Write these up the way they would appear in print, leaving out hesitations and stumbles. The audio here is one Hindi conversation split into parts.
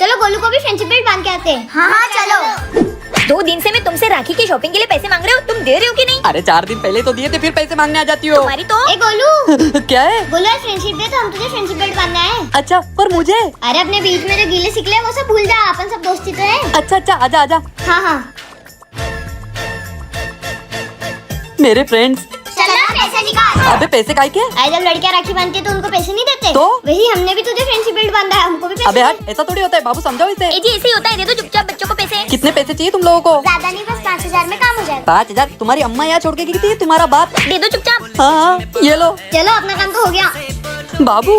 चलो गोलू को भी फ्रेंडशिप बेल्ट बांध के आते हैं। हाँ चलो। 2 दिन से मैं तुमसे राखी की शॉपिंग के लिए पैसे मांग रहे हो, तुम दे रहे हो कि नहीं? अरे 4 दिन पहले तो दिए थे, फिर पैसे मांगने आ जाती हो। तुम्हारी तो ए गोलू क्या है? गोलू आज फ्रेंडशिप डे तो हम तुझे फ्रेंडशिप बेल्ट बांधना है। अच्छा, पर मुझे? अरे अपने बीच में जो गीले सिकले हैं वो सब भूल जा, अपन सब दोस्ती तो है। अच्छा अच्छा, आजा आजा। हाँ हाँ मेरे फ्रेंड्स। चला पैसे निकाल। अबे पैसे काहे के? अरे जब लड़कियां राखी बांधती है तो उनको पैसे नहीं देते, तो? वही हमने भी तुझे फ्रेंडशिप बेल्ट बांधा है, हमको भी पैसे अबे दे। हट, ऐसा थोड़ी होता है बाबू, समझाओ इसे। ए जी ऐसे ही होता है, दे दो चुपचाप बच्चों को पैसे। कितने पैसे चाहिए तुम लोगों को? ज्यादा नहीं, बस 5000 में काम हो जाएगा। 5000? तुम्हारी अम्मा यहाँ छोड़ के गई थी, तुम्हारा बाप। दे दो चुपचाप। हाँ हाँ, ये लो। चलो अपना काम तो हो गया। बाबू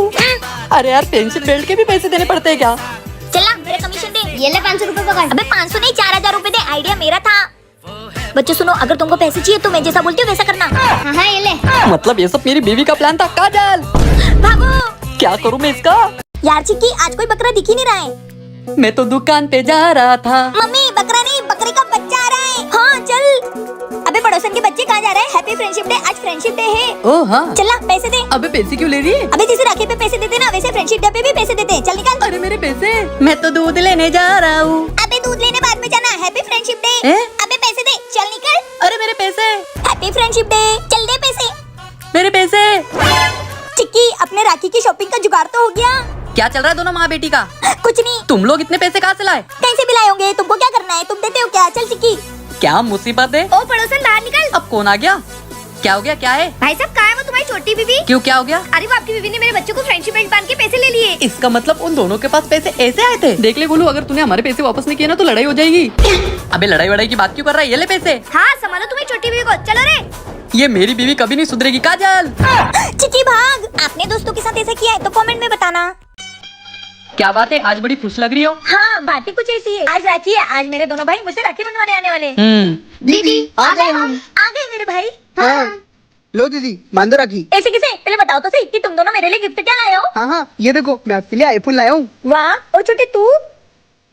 अरे यार, फ्रेंडशिप बेल्ट के भी पैसे देने पड़ते हैं क्या? चला मेरा कमीशन दे। ये ले 500 रुपए पकड़। अबे 500 नहीं 4000 रुपए दे, आइडिया मेरा था। बच्चों सुनो, अगर तुमको पैसे चाहिए तो मैं जैसा बोलती हूँ वैसा करना। हाँ हाँ ये ले। मतलब ये सब मेरी बीवी का प्लान था। काजल भागो। क्या करूँ मैं इसका? यार चिक्की आज कोई बकरा दिख ही नहीं रहा है। मैं तो दुकान पे जा रहा था। मम्मी बकरा नहीं, बकरी का बच्चा आ रहा है। हाँ चल। अबे पड़ोसन के बच्चे कहाँ जा रहे हैं? हैप्पी फ्रेंडशिप डे, आज फ्रेंडशिप डे है। ओह हाँ। चला पैसे दे। अबे पैसे क्यों ले रही है? अबे जैसे राखी पे पैसे देते ना, वैसे फ्रेंडशिप डे पे भी पैसे देते हैं। चल निकाल। अरे मेरे पैसे, मैं तो दूध लेने जा रहा हूँ। अबे दूध लेने बाद में जाना, हैप्पी फ्रेंडशिप डे। हैं? अबे पैसे दे, चल निकल। अरे मेरे पैसे, हैप्पी फ्रेंडशिप डे, चल दे पैसे। मेरे पैसे। चिक्की अपने राखी की शॉपिंग का जुगाड़ तो हो गया। क्या चल रहा है दोनों माँ बेटी का? कुछ नहीं। तुम लोग इतने पैसे कहाँ से लाए? कहीं से भी लाए होंगे, तुमको क्या करना है? तुम देते हो क्या? चल चिक्की। क्या मुसीबत है? ओ पड़ोसन बाहर निकल। अब कौन आ गया? क्या हो गया? क्या है? भाई साहब कहाँ है वो तुम्हारी छोटी बीवी? क्यों, क्या हो गया? अरे वो आपकी बीवी ने मेरे बच्चों को फ्रेंडशिप बेल्ट बांध के पैसे ले लिए। इसका मतलब उन दोनों के पास पैसे ऐसे आए थे। देख ले गोलू, अगर तूने हमारे पैसे वापस नहीं किए ना तो लड़ाई हो जाएगी। अबे लड़ाई वड़ाई की बात क्यों कर रहा है? ये ले पैसे। हाँ संभालो तुम्हारी छोटी बीवी को, चलो रे। ये मेरी बीवी कभी नहीं सुधरेगी। काजल चिक्की भाग। आपने दोस्तों के साथ ऐसा किया है तो कमेंट में बताना। क्या बात है, आज बड़ी खुश लग रही हो। हाँ बातें कुछ ऐसी है। आज राखी है, आज मेरे दोनों भाई मुझसे राखी बनवाने आने वाले। दीदी आ गए हम। आ गए मेरे भाई। हाँ लो दीदी, बांधो राखी। ऐसे किसे? पहले बताओ तो सही कि तुम दोनों मेरे लिए गिफ्ट क्या लाए हो? हाँ हाँ ये देखो, मैं आपके लिए आईफोन लाया हूँ। वाह। और छोटे तू?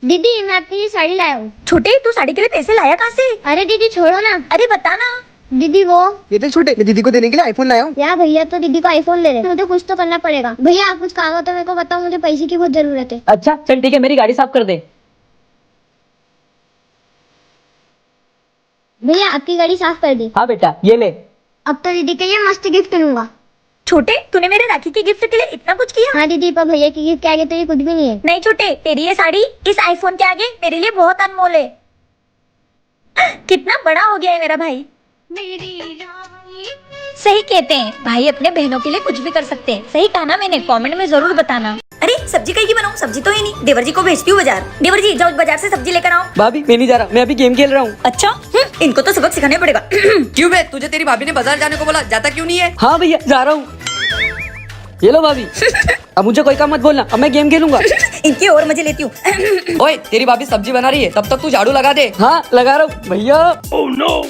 दीदी मैं आपके लिए साड़ी लाया हूँ। छोटे तू साड़ी के लिए पैसे लाया कहाँ से? अरे दीदी छोड़ो ना। अरे बताना। दीदी वो ये तो छोटे, मैं दीदी को देने के लिए आईफोन लाया हूँ। यार भैया तो दीदी को आईफोन ले रहे, मुझे कुछ तो करना पड़ेगा। भैया आप कुछ काम हो तो मेरे को बताओ, मुझे पैसे की बहुत जरूरत है। अच्छा चल ठीक है, मेरी गाड़ी साफ कर दे। भैया आपकी गाड़ी साफ कर दी। हाँ बेटा ये ले। अब तो दीदी के लिए मस्त गिफ्ट लूंगा। छोटे तूने मेरे राखी की गिफ्ट के लिए इतना कुछ किया? हाँ दीदी, पर भैया की गिफ्ट के आगे तो ये कुछ भी नहीं है। नहीं छोटे, तेरी ये साड़ी इस आईफोन के आगे मेरे लिए बहुत अनमोल है। कितना बड़ा हो गया है मेरा भाई। सही कहते हैं, भाई अपने बहनों के लिए कुछ भी कर सकते हैं। सही कहा ना मैंने? कमेंट में जरूर बताना। अरे सब्जी कहीं की बनाऊं? सब्जी तो है नहीं। देवर जी को भेजती हूँ बाजार। देवर जी जाओ बाजार से सब्जी लेकर आओ। भाभी मैं नहीं जा रहा, मैं अभी गेम खेल रहा हूँ। अच्छा इनको तो सबक सिखाने पड़ेगा। क्यों बे, तुझे तेरी भाभी ने बाजार जाने को बोला, जाता क्यों नहीं है? हाँ भैया जा रहा हूँ। ये लो भाभी। अब मुझे कोई काम मत बोलना, अब मैं गेम खेलूंगा। इनकी और मजे लेती हूँ। ओए तेरी भाभी सब्जी बना रही है, तब तक तू झाड़ू लगा दे। हाँ लगा रहा हूँ भैया। Oh no.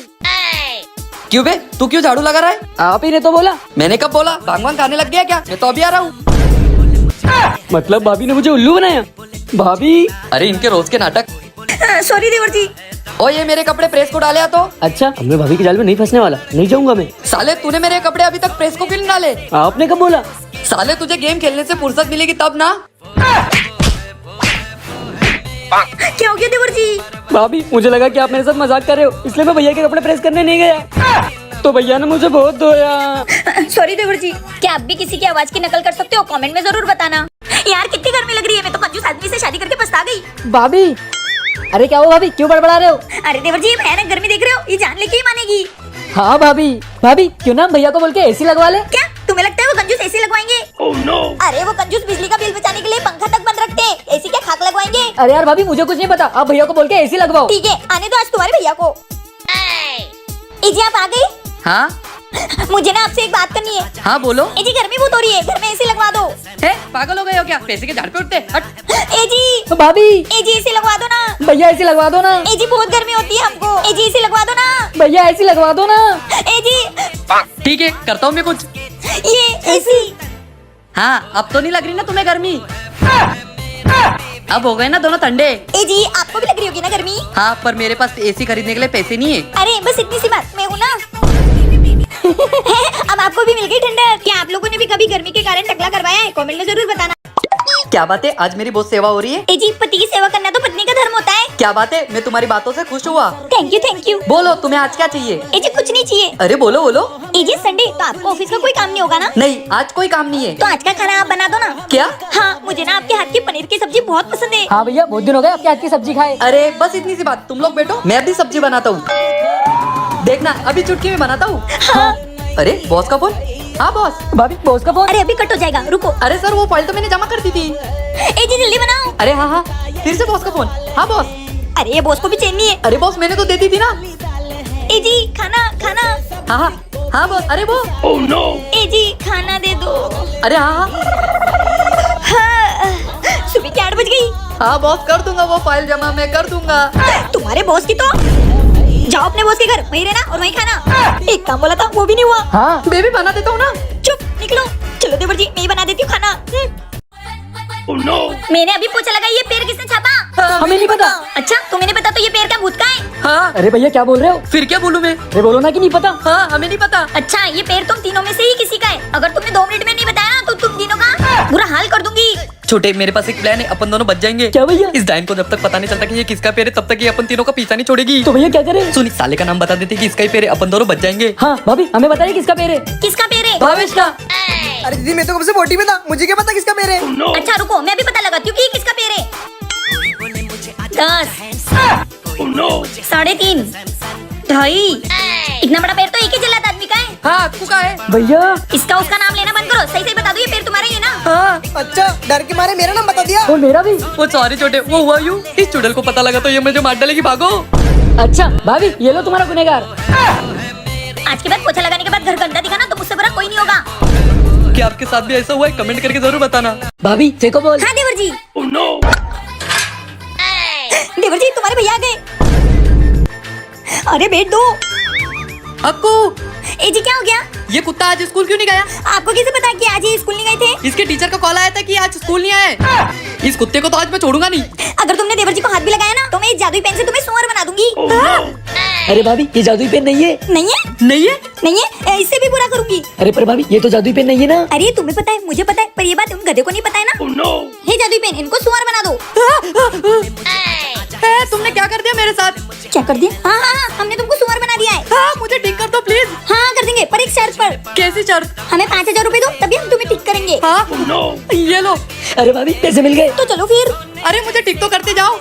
क्यों बे, तू क्यों झाड़ू लगा रहा है? आप ही ने तो बोला। मैंने कब बोला? भांग वांग खाने लग गया क्या? मैं तो अभी आ रहा हूँ। मतलब भाभी ने मुझे उल्लू बनाया? भाभी अरे इनके रोज के नाटक। सॉरी देवर जी। ओ ये मेरे कपड़े प्रेस को डाले तो। अच्छा अब मैं भाभी के जाल में नहीं फंसने वाला, नहीं जाऊंगा मैं। साले तूने मेरे कपड़े अभी तक प्रेस को क्यों नहीं डाले? आपने कब बोला? साले तुझे गेम खेलने से फुर्सत मिलेगी तब ना। क्या हो गया देवर जी? भाभी मुझे लगा कि आप मेरे साथ मजाक कर रहे हो, इसलिए मैं भैया के कपड़े प्रेस करने नहीं गया। तो भैया ने मुझे बहुत धोया। सॉरी देवर जी। क्या आप भी किसी की आवाज की नकल कर सकते हो? कमेंट में जरूर बताना। यार कितनी गर्मी लग रही है, मैं तो कंजूस आदमी से शादी करके पछता गई। भाभी अरे क्या हुआ भाभी, क्यों बड़बड़ा रहे हो? अरे देवर जी ये भयानक गर्मी देख रहे हो, ये जान लेके ही मानेगी। हाँ भाभी, भाभी क्यों ना भैया को बोल के एसी लगवा ले। क्या तुम्हें लगता है वो कंजूस एसी लगवाएंगे? oh, no. अरे वो कंजूस बिजली का बिल बचाने के लिए पंखा तक बंद रखते हैं, एसी क्या खाक लगवाएंगे? अरे यार भाभी मुझे कुछ नहीं पता, आप भैया को बोल के एसी लगवाओ। ठीक है आने दो आज तुम्हारे भैया को। जी आप आ गई? हाँ मुझे ना आपसे एक बात करनी है। हाँ बोलो। जी गर्मी बहुत हो रही है, घर में एसी लगवा दो। है पागल हो गए हो क्या? पैसे के झाड़ पे उठते। हट। जी भाभी एसी लगवा दो ना। भैया एसी लगवा दो ना। जी बहुत गर्मी होती है हमको। जी एसी लगवा दो ना। भैया एसी लगवा दो ना। जी ठीक है करता हूँ मैं कुछ। ये एसी। हाँ अब तो नहीं लग रही ना तुम्हें गर्मी? अब हो गए ना दोनों ठंडे। जी आपको भी लग रही होगी ना गर्मी? हाँ पर मेरे पास एसी खरीदने के लिए पैसे नहीं है। अरे बस इतनी सी बात, मैं हूँ ना। अब आपको भी मिल गई ठंडक। क्या आप लोगों ने भी कभी गर्मी के कारण टकला करवाया है? कमेंट में जरूर बताना। क्या बात है, आज मेरी बहुत सेवा हो रही है। ए जी, पति की सेवा करना तो पत्नी का धर्म होता है। क्या बात है, मैं तुम्हारी बातों से खुश हुआ। Thank you. बोलो तुम्हें आज क्या चाहिए। ए जी, कुछ नहीं चाहिए। अरे बोलो बोलो। ए जी, संडे तो आपको ऑफिस का कोई काम नहीं होगा ना? नहीं, आज कोई काम नहीं है। तो आज का खाना आप बना दो ना। क्या? हाँ, मुझे ना आपके हाथ की पनीर की सब्जी बहुत पसंद है। हाँ भैया, बहुत दिन हो गए आपके हाथ की सब्जी खाए। अरे बस इतनी सी बात, तुम लोग बैठो, मैं भी सब्जी बनाता हूँ। देखना अभी चुटकी में बनाता हूँ। हाँ। अरे बॉस का फोन। हाँ बॉस। भाभी बॉस का फोन। अरे अभी कट हो जाएगा, रुको। अरे सर वो फाइल तो मैंने जमा कर दी थी। ए जी, जल्दी बनाओ। अरे हाँ हाँ, फिर से बॉस का फोन। हाँ बॉस। अरे ये बॉस को भी चैन नहीं है। अरे बॉस मैंने तो दे दी थी ना। ए जी, खाना। हाँ हाँ हाँ बॉस। अरे वो ए जी, खाना दे दो। अरे हाँ हाँ, सुबह के 8 बज गई। हाँ बॉस, कर दूंगा वो फाइल जमा, मैं कर दूंगा। तुम्हारे बॉस की तो जाओ अपने बॉस के घर, वहीं रहना और वहीं खाना। एक काम बोला था वो भी नहीं हुआ। हाँ बेबी बना देता हूँ ना। चुप, निकलो। चलो देवर जी, मैं ही बना देती हूँ खाना। मैंने अभी पूछा लगा, ये पेड़ किसने छापा? हमें नहीं पता। अच्छा, तुम्हें नहीं पता तो ये पेड़ का भूत का है? हाँ अरे भैया क्या बोल रहे हो? फिर क्या बोलूँ मैं? अरे बोलो ना कि नहीं पता। हाँ हमें नहीं पता। अच्छा, ये पेड़ तुम तीनों में से ही किसी का है। अगर तुमने 2 मिनट में नहीं बताया ना तो तुम तीनों का बुरा हाल कर दूंगी। छोटे, मेरे पास एक प्लान है, अपन दोनों बच जाएंगे। क्या भैया? इस डायन को जब तक पता नहीं चलता कि ये किसका पेड़ है, तब तक ये अपन तीनों का पीछा नहीं छोड़ेगी। तो भैया क्या करें? सुन, इस साले का नाम बता देते कि इसका ही पेड़ है, अपन दोनों बच जाएंगे। हाँ भाभी, हमें बताइए किसका पेड़ है? किसका पेड़ है? भावेश का। अरे दीदी मैं तो कब से बोटी में था, मुझे क्या पता किसका पेड़ है। अच्छा रुको, मैं भी पता लगाती हूँ कि ये किसका पेड़ है। 10, 3.5, 2.5। इतना बड़ा पेड़ तो एक ही जल्लाद आदमी का है। हाँ आपको का है। भैया इसका उसका नाम लेना बंद करो, सही बता दो, ये पेड़ तुम्हारा ही है ना? हाँ। अच्छा, डर के मारे मेरा नाम बता दिया। और मेरा भी। वो सॉरी छोटे, वो हुआ यूं, इस चुड़ैल को पता लगा तो ये मुझे मार डालेगी, भागो। अच्छा भाभी, ये लो तुम्हारा गुनहगार। आज के बाद पोछा लगाने के बाद घर गंदा दिखा ना तो मुझसे बुरा कोई नहीं होगा। क्या आपके साथ भी ऐसा हुआ है? कमेंट करके जरूर बताना। भाभी फेंको बोल। हाँ देवर जी। देवर जी, तुम्हारे भैया आ गए। अरे बैठ दो। अक्कू, ए जी, क्या हो गया? ये कुत्ता आज स्कूल क्यों नहीं गया? आपको कैसे पता कि आज ये स्कूल नहीं गए थे? इसके टीचर का कॉल आया था कि आज स्कूल नहीं आए। इस कुत्ते को तो आज मैं छोड़ूंगा नहीं। अगर तुमने देवर जी को हाथ भी लगाया ना तो मैं इस जादुई पेन से तुम्हें सुअर बना दूंगी। अरे भाभी, ये जादुई पेन नहीं है। नहीं है? नहीं है? नहीं है, इससे भी बुरा करूंगी। अरे पर भाभी, ये तो जादुई पेन नहीं है ना। अरे तुम्हें पता है, मुझे पता है, पर ये बात उन गधे को नहीं पता है ना। हे जादुई पेन, इनको सुअर बना दो। तुमने क्या कर दिया मेरे साथ? क्या कर दिया? हाँ, हमने तुमको सुअर बना दिया है। हाँ, मुझे ठीक कर दो प्लीज। हाँ कर देंगे, पर एक शर्त पर। कैसी शर्त? हमें 5,000 रूपए दो, तभी हम तुम्हें ठीक करेंगे। हाँ ये लो। अरे भाभी, पैसे मिल गए। तो चलो फिर। अरे मुझे ठीक तो करते जाओ।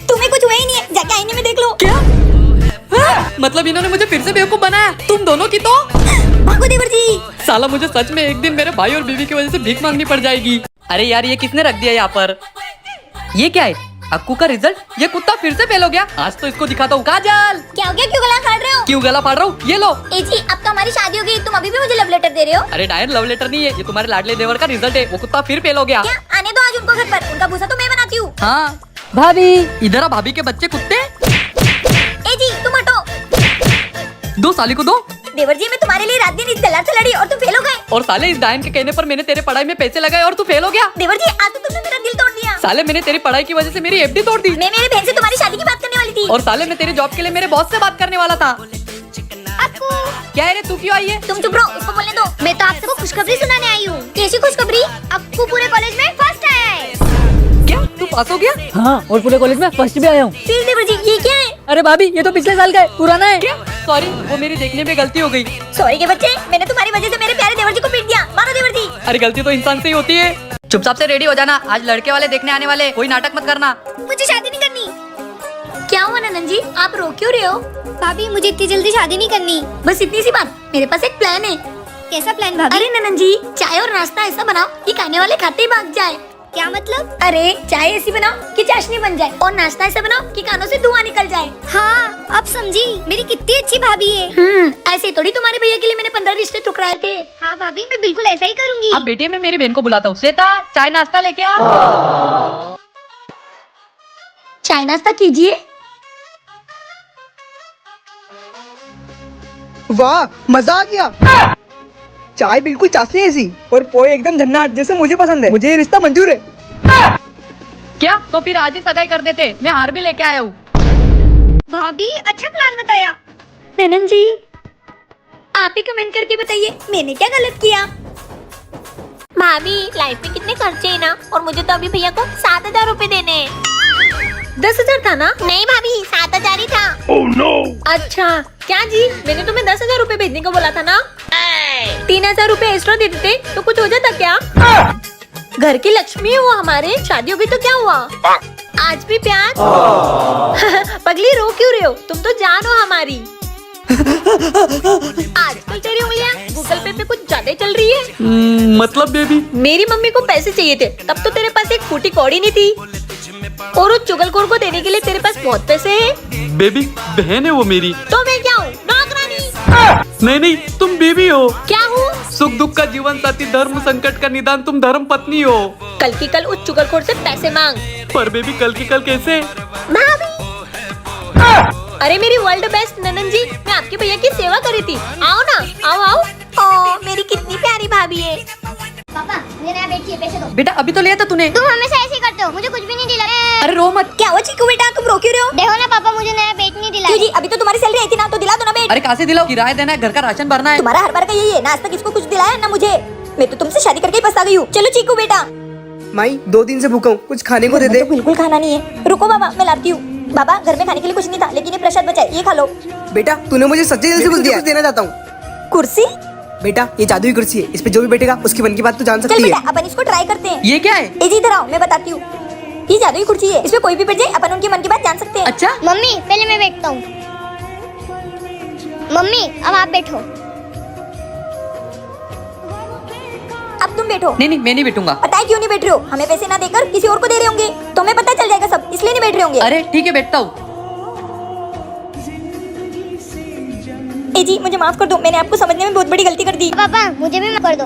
तुम्हें कुछ हुआ ही नहीं है, जाके आईने में देख लो। क्या? मतलब इन्होंने मुझे फिर से बेवकूफ बनाया, तुम दोनों की तो। भागो देवर जी। साला मुझे सच में एक दिन मेरे भाई और बीवी की वजह से भीख मांगनी पड़ जाएगी। अरे यार, ये किसने रख दिया यहाँ पर? ये क्या है? अक्कू का रिजल्ट? ये कुत्ता फिर से फेल हो गया। आज तो इसको दिखाता हूँ। काजल, क्या हो गया? क्यों गला फाड़ रहे हो? क्यों गला फाड़ रहा हूँ? ये लो। ए जी, अब तो हमारी शादी हो गई, तुम अभी भी मुझे लव लेटर दे रहे हो? अरे डायन, लव लेटर नहीं है, ये तुम्हारे लाडले देवर का रिजल्ट है। वो कुत्ता फिर फेल हो गया। क्या? आने दो आज उनको घर पर, उनका भूसा तो मैं बनाती हूँ। हाँ भाभी इधर आ, भाभी के बच्चे कुत्ते। ए जी, तुम हटो। दो, साली को दो। देवर जी, मैं तुम्हारे लिए रात दिन इस दलाल से लड़ी और तुम फेल हो गए। और साले, इस डायन के कहने पर मैंने तेरे पढ़ाई में पैसे लगाए और तू फेल हो गया। देवर जी, आज तो तुमने मेरा दिल तोड़ दिया। साले, मैंने तेरी पढ़ाई की वजह से मेरी एफडी तोड़ दी। मैं मेरे बहन से तुम्हारी शादी की बात करने वाली थी। और साले, मैं तेरे जॉब के लिए मेरे बॉस से बात करने वाला था। अक्कू, क्या है रे, तू क्यों आई है? तुम चुप रहो, उसको बोलने दो। मैं तो आप सबको खुशखबरी सुनाने आई हूँ। कैसी खुशखबरी? अक्कू पूरे कॉलेज में फर्स्ट आया है। क्या तू पास हो गया? हाँ, और पूरे कॉलेज में फर्स्ट भी आया हूँ। फिर देवर जी, ये क्या है? अरे भाभी, ये तो पिछले साल का है, पुराना है। क्या? सॉरी, वो मेरी देखने में गलती हो गई। सॉरी के बच्चे, मैंने तुम्हारी वजह से मेरे प्यारे देवर जी को पीट दिया। मारो देवर जी। अरे गलती तो इंसान से ही होती है। चुपचाप से रेडी हो जाना, आज लड़के वाले देखने आने वाले, कोई नाटक मत करना। मुझे शादी नहीं करनी। क्या हुआ नंदन जी, आप रो क्यों रहे हो? भाभी मुझे इतनी जल्दी शादी नहीं करनी। बस इतनी सी बात, मेरे पास एक प्लान है। कैसा प्लान भाभी? अरे नंदन जी, चाय और नाश्ता ऐसा बनाओ कि खाने वाले खाते ही भाग जाए। क्या मतलब? अरे चाय ऐसी बनाओ कि चाशनी बन जाए और नाश्ता ऐसा बनाओ कि कानों से धुआं निकल जाए। हाँ अब समझी, मेरी कितनी अच्छी भाभी है। ऐसे थोड़ी तुम्हारे भैया के लिए मैंने 15 रिश्ते ठुकराए थे। हाँ भाभी, मैं बिल्कुल ऐसा ही करूंगी। अब बेटे, मैं मेरी बहन को बुलाता हूँ। श्वेता, चाय नाश्ता लेके आ। चाय नाश्ता कीजिए। वाह, मजा आ गया। चाय बिल्कुल चाशनी ऐसी और पोहे एकदम झन्नाट, जैसे मुझे पसंद है। मुझे ये रिश्ता मंजूर है। क्या? तो फिर आज ही सगाई कर देते, मैं हार भी लेके आया हूँ। भाभी अच्छा प्लान बताया। ननन जी, आप ही कमेंट करके बताइए मैंने क्या गलत किया। भाभी लाइफ में कितने खर्चे हैं ना, और मुझे तो अभी भैया को 7,000 रूपए देने हैं। 10,000 था ना? नहीं भाभी 7,000 ही था। अच्छा क्या जी, मैंने तुम्हें 10,000 रूपए भेजने को बोला था ना। 3,000 रूपए एक्स्ट्रा दे देते तो कुछ हो जाता क्या? घर की लक्ष्मी हो हमारे, शादी होगी तो क्या हुआ? आज भी प्यार? पगली रो क्यों रहे हो, तुम तो जान हो हमारी। आजकल तेरी उंगलियां गूगल पे कुछ ज्यादा चल रही है। मतलब बेबी मेरी मम्मी को पैसे चाहिए थे, तब तो तेरे पास एक फूटी कौड़ी नहीं थी, और उस चुगलखोर को देने के लिए तेरे पास बहुत पैसे हैं। बेबी बहन है वो मेरी। तो मैं क्या हूँ, नौकरानी? नहीं नहीं, तुम बेबी हो। क्या हूँ? सुख दुख का जीवन साथी, धर्म संकट का निदान, तुम धर्म पत्नी हो। कल की कल उस चुगलखोर से पैसे मांग। पर बेबी कल की कल कैसे? भाभी अरे मेरी वर्ल्ड बेस्ट ननन जी, मैं आपके भैया की सेवा करी थी, आओ ना, आओ आओ। ओ मेरी कितनी प्यारी भाभी है। पापा मुझे नया बेड चाहिए, पैसे दो। बेटा अभी तो लिया था तूने। तुम हमेशा ऐसे ही करते हो, मुझे कुछ भी नहीं दिला। अरे रो मत। क्या हुआ चीकू बेटा, तुम रो क्यों रहे हो? देखो ना पापा, मुझे नया बेड नहीं दिला। क्यों जी, अभी तो तुम्हारी सैलरी आई थी ना, तो दिला दो ना बेड। अरे कहाँ से दिलाओ, किराया देना है, घर का राशन भरना है। तुम्हारा हर बार का यही है ना, आज तक इसको कुछ दिलाया ना मुझे। मैं तो तुमसे शादी करके ही पछता गई हूँ। चलो चीकू बेटा। माई 2 दिन से भूखा हूँ, कुछ खाने को दे दे। तो बिल्कुल खाना नहीं है, रुको बाबा मैं लाती हूँ। बाबा घर में खाने के लिए कुछ नहीं था, लेकिन ये प्रसाद बचा है, ये खा लो। बेटा तूने मुझे सच्चे दिल से कुछ दिया, देना चाहता हूँ। कुर्सी? बेटा ये जादुई कुर्सी है, इस पे जो भी बैठेगा उसकी मन की बात तू जान चल सकती बेटा है। अपन इसको ट्राई करते हैं। ये क्या है? ए जी इधर आओ, मैं बताती हूँ। ये जादुई कुर्सी है, इसमें कोई भी बैठ जाए, अपन उनकी मन की बात जान सकते हैं। अच्छा मम्मी पहले मैं बैठता हूँ। मम्मी अब आप बैठो। अब तुम बैठो। नहीं नहीं, मैं नहीं बैठूंगा। पता है क्यों नहीं बैठ रहे हो? हमें पैसे ना देकर किसी और को दे रहे होंगे, तो हमें पता चल जाएगा सब, इसलिए नहीं बैठ रहे होंगे। अरे ठीक है, बैठता हूँ। ए जी मुझे माफ कर दो, मैंने आपको समझने में बहुत बड़ी गलती कर दी। पापा मुझे भी माफ कर दो।